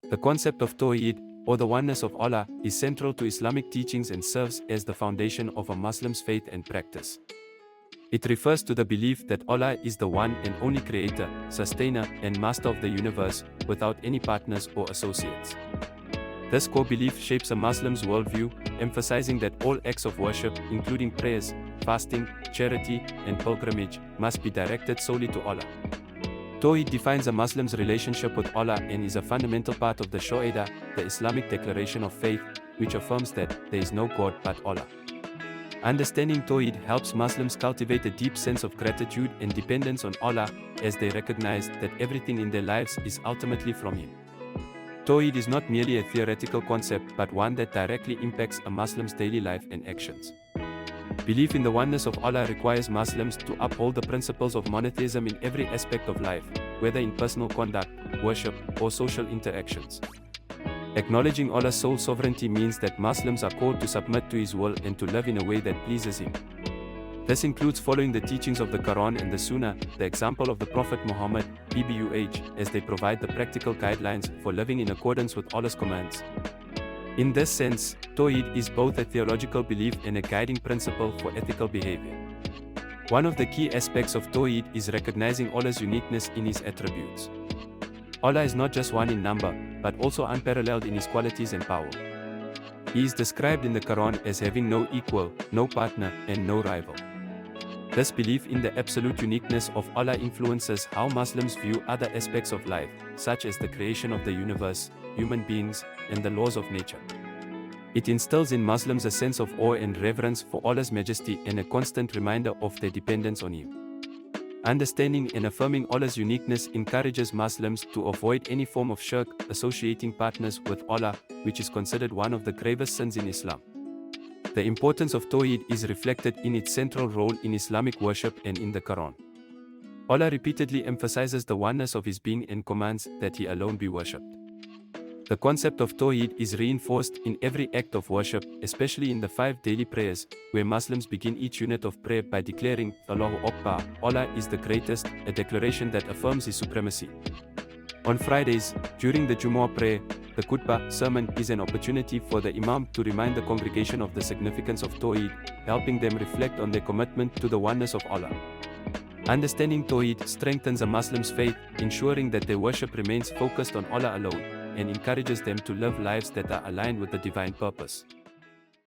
The concept of Tawheed, or the oneness of Allah, is central to Islamic teachings and serves as the foundation of a Muslim's faith and practice. It refers to the belief that Allah is the one and only creator, sustainer, and master of the universe, without any partners or associates. This core belief shapes a Muslim's worldview, emphasizing that all acts of worship, including prayers, fasting, charity, and pilgrimage, must be directed solely to Allah. Tawheed defines a Muslim's relationship with Allah and is a fundamental part of the Shahada, the Islamic declaration of faith, which affirms that there is no God but Allah. Understanding Tawheed helps Muslims cultivate a deep sense of gratitude and dependence on Allah, as they recognize that everything in their lives is ultimately from Him. Tawheed is not merely a theoretical concept but one that directly impacts a Muslim's daily life and actions. Belief in the oneness of Allah requires Muslims to uphold the principles of monotheism in every aspect of life, whether in personal conduct, worship, or social interactions. Acknowledging Allah's sole sovereignty means that Muslims are called to submit to His will and to live in a way that pleases Him. This includes following the teachings of the Quran and the Sunnah, the example of the Prophet Muhammad, PBUH, as they provide the practical guidelines for living in accordance with Allah's commands. In this sense, Tawheed is both a theological belief and a guiding principle for ethical behavior. One of the key aspects of Tawheed is recognizing Allah's uniqueness in His attributes. Allah is not just one in number, but also unparalleled in His qualities and power. He is described in the Quran as having no equal, no partner, and no rival. This belief in the absolute uniqueness of Allah influences how Muslims view other aspects of life, such as the creation of the universe, human beings, and the laws of nature. It instills in Muslims a sense of awe and reverence for Allah's majesty and a constant reminder of their dependence on Him. Understanding and affirming Allah's uniqueness encourages Muslims to avoid any form of shirk, associating partners with Allah, which is considered one of the gravest sins in Islam. The importance of Tawheed is reflected in its central role in Islamic worship and in the Quran. Allah repeatedly emphasizes the oneness of His being and commands that He alone be worshipped. The concept of Tawheed is reinforced in every act of worship, especially in the 5 daily prayers, where Muslims begin each unit of prayer by declaring, Allahu Akbar, Allah is the greatest, a declaration that affirms His supremacy. On Fridays, during the Jumu'ah prayer, the khutbah sermon is an opportunity for the Imam to remind the congregation of the significance of Tawheed, helping them reflect on their commitment to the oneness of Allah. Understanding Tawheed strengthens a Muslim's faith, ensuring that their worship remains focused on Allah alone, and encourages them to live lives that are aligned with the divine purpose.